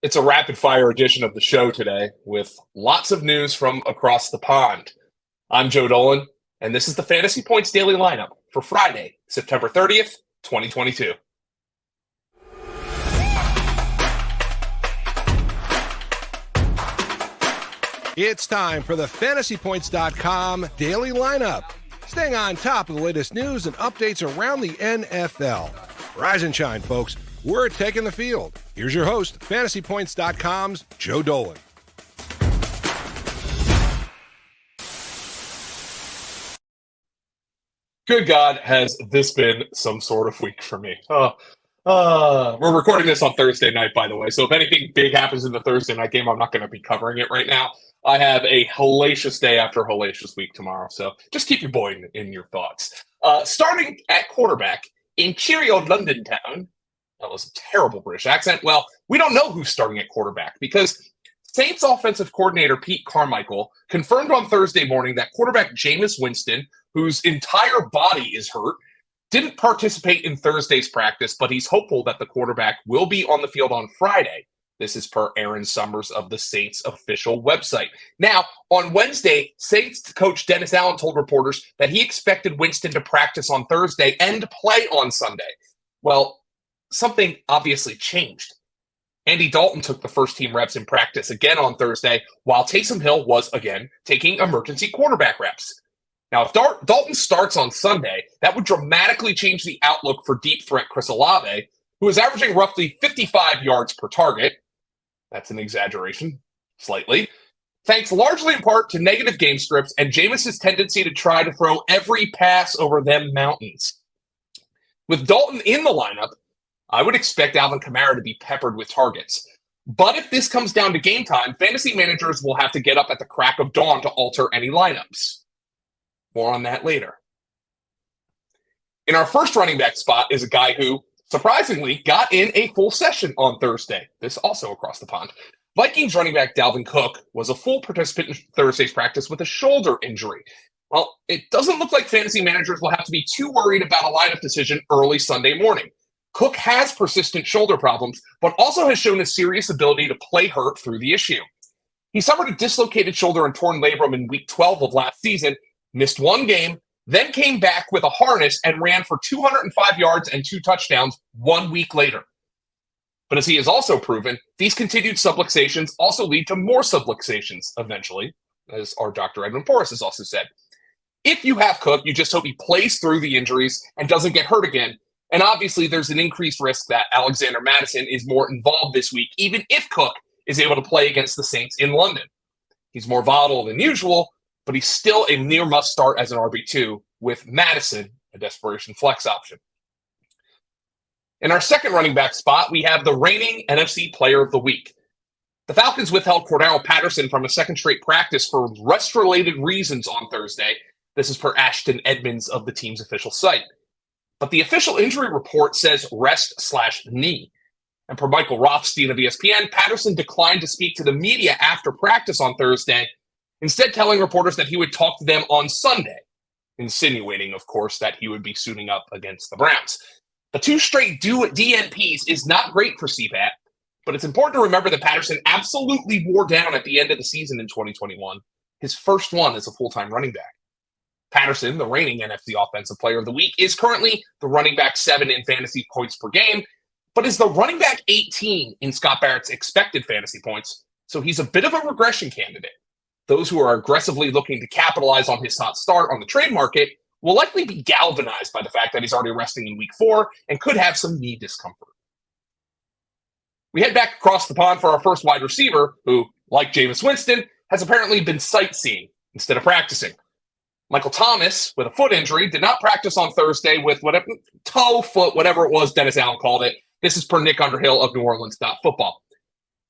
It's a rapid fire edition of the show today with lots of news from across the pond. I'm Joe Dolan, and this is the Fantasy Points Daily Lineup for Friday, September 30th, 2022. It's time for the FantasyPoints.com Daily Lineup. Staying on top of the latest news and updates around the NFL. Rise and shine, folks. We're taking the field. Here's your host, FantasyPoints.com's Joe Dolan. Good God, has this been some sort of week for me? We're recording this on Thursday night, by the way, so if anything big happens in the Thursday night game, I'm not going to be covering it right now. I have a hellacious day after hellacious week tomorrow, so just keep your boy in your thoughts. Starting at quarterback in cheerio London town. That was a terrible British accent. Well, we don't know who's starting at quarterback because Saints offensive coordinator Pete Carmichael confirmed on Thursday morning that quarterback Jameis Winston, whose entire body is hurt, didn't participate in Thursday's practice, but he's hopeful that the quarterback will be on the field on Friday. This is per Aaron Summers of the Saints official website. Now, on Wednesday, Saints coach Keenan Allen told reporters that he expected Winston to practice on Thursday and play on Sunday. Well, something obviously changed. Andy Dalton took the first team reps in practice again on Thursday, while Taysom Hill was again taking emergency quarterback reps. Now, if Dalton starts on Sunday, that would dramatically change the outlook for deep threat Chris Olave, who is averaging roughly 55 yards per target. That's an exaggeration, slightly. Thanks largely in part to negative game scripts and Jameis's tendency to try to throw every pass over them mountains. With Dalton in the lineup, I would expect Alvin Kamara to be peppered with targets. But if this comes down to game time, fantasy managers will have to get up at the crack of dawn to alter any lineups. More on that later. In our first running back spot is a guy who, surprisingly, got in a full session on Thursday. This also across the pond. Vikings running back Dalvin Cook was a full participant in Thursday's practice with a shoulder injury. Well, it doesn't look like fantasy managers will have to be too worried about a lineup decision early Sunday morning. Cook has persistent shoulder problems, but also has shown a serious ability to play hurt through the issue. He suffered a dislocated shoulder and torn labrum in week 12 of last season, missed one game, then came back with a harness and ran for 205 yards and 2 touchdowns 1 week later. But as he has also proven, these continued subluxations also lead to more subluxations eventually, as our Dr. Edmund Porras has also said. If you have Cook, you just hope he plays through the injuries and doesn't get hurt again. And obviously, there's an increased risk that Alexander Mattison is more involved this week, even if Cook is able to play against the Saints in London. He's more volatile than usual, but he's still a near must-start as an RB2 with Mattison, a desperation flex option. In our second running back spot, we have the reigning NFC Player of the Week. The Falcons withheld Cordarrelle Patterson from a second straight practice for rest-related reasons on Thursday. This is per Ashton Edmonds of the team's official site. But the official injury report says rest/knee. And per Michael Rothstein of ESPN, Patterson declined to speak to the media after practice on Thursday, instead telling reporters that he would talk to them on Sunday, insinuating, of course, that he would be suiting up against the Browns. The 2 straight DNPs is not great for CPAT, but it's important to remember that Patterson absolutely wore down at the end of the season in 2021, his first one as a full-time running back. Patterson, the reigning NFC Offensive Player of the Week, is currently the running back 7 in fantasy points per game, but is the running back 18 in Scott Barrett's expected fantasy points, so he's a bit of a regression candidate. Those who are aggressively looking to capitalize on his hot start on the trade market will likely be galvanized by the fact that he's already resting in week 4 and could have some knee discomfort. We head back across the pond for our first wide receiver, who, like Jameis Winston, has apparently been sightseeing instead of practicing. Michael Thomas, with a foot injury, did not practice on Thursday with whatever toe, foot, whatever it was Keenan Allen called it. This is per Nick Underhill of New Orleans.football.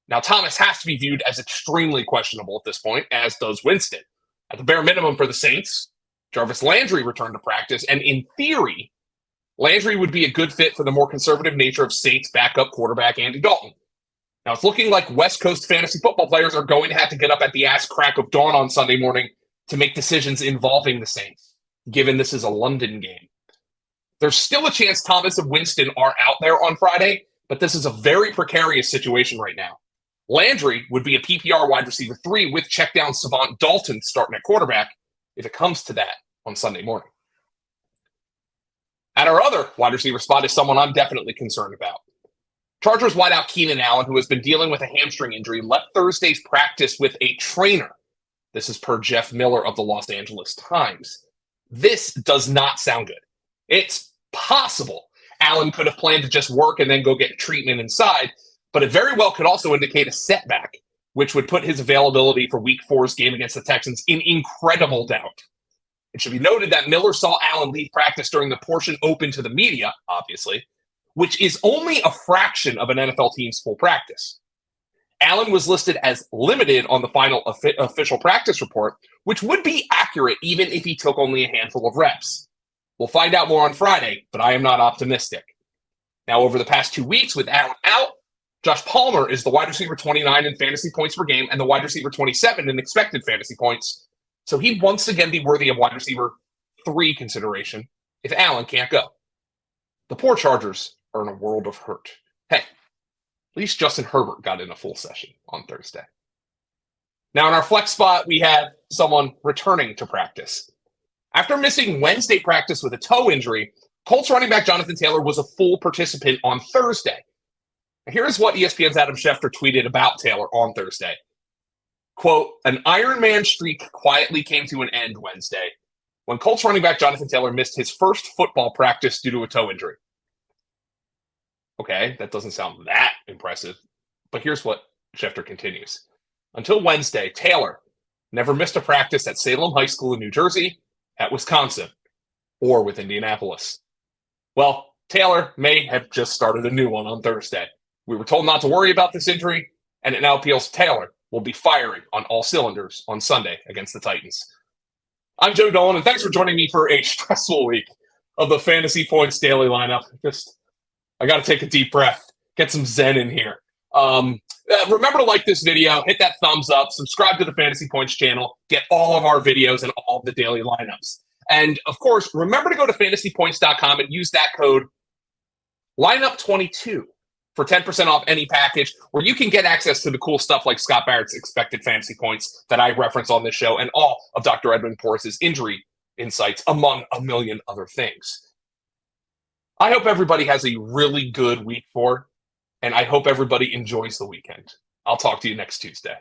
Now, Thomas has to be viewed as extremely questionable at this point, as does Winston. At the bare minimum for the Saints, Jarvis Landry returned to practice, and in theory, Landry would be a good fit for the more conservative nature of Saints backup quarterback Andy Dalton. Now, it's looking like West Coast fantasy football players are going to have to get up at the ass crack of dawn on Sunday morning to make decisions involving the Saints, given this is a London game. There's still a chance Thomas and Winston are out there on Friday, but this is a very precarious situation right now. Landry would be a PPR wide receiver 3 with checkdown savant Dalton starting at quarterback if it comes to that on Sunday morning. At our other wide receiver spot is someone I'm definitely concerned about. Chargers wideout Keenan Allen, who has been dealing with a hamstring injury, left Thursday's practice with a trainer. This is per Jeff Miller of the Los Angeles Times. This does not sound good. It's possible Allen could have planned to just work and then go get treatment inside, but it very well could also indicate a setback, which would put his availability for Week 4's game against the Texans in incredible doubt. It should be noted that Miller saw Allen leave practice during the portion open to the media, obviously, which is only a fraction of an NFL team's full practice. Allen was listed as limited on the final official practice report, which would be accurate even if he took only a handful of reps. We'll find out more on Friday, but I am not optimistic. Now, over the past 2 weeks with Allen out, Josh Palmer is the wide receiver 29 in fantasy points per game and the wide receiver 27 in expected fantasy points, so he'd once again be worthy of wide receiver 3 consideration if Allen can't go. The poor Chargers are in a world of hurt. Hey, at least Justin Herbert got in a full session on Thursday. Now, in our flex spot, we have someone returning to practice. After missing Wednesday practice with a toe injury, Colts running back Jonathan Taylor was a full participant on Thursday. Here's what ESPN's Adam Schefter tweeted about Taylor on Thursday. Quote, an Iron Man streak quietly came to an end Wednesday when Colts running back Jonathan Taylor missed his first football practice due to a toe injury. Okay, that doesn't sound that impressive, but here's what Schefter continues. Until Wednesday, Taylor never missed a practice at Salem High School in New Jersey, at Wisconsin, or with Indianapolis. Well, Taylor may have just started a new one on Thursday. We were told not to worry about this injury, and it now appears Taylor will be firing on all cylinders on Sunday against the Titans. I'm Joe Dolan, and thanks for joining me for a stressful week of the Fantasy Points Daily Lineup. I got to take a deep breath, get some zen in here. Remember to like this video, hit that thumbs up, subscribe to the Fantasy Points channel, get all of our videos and all of the daily lineups. And, of course, remember to go to fantasypoints.com and use that code lineup22 for 10% off any package where you can get access to the cool stuff like Scott Barrett's expected fantasy points that I reference on this show and all of Dr. Edmund Porras' injury insights, among a million other things. I hope everybody has a really good week 4, and I hope everybody enjoys the weekend. I'll talk to you next Tuesday.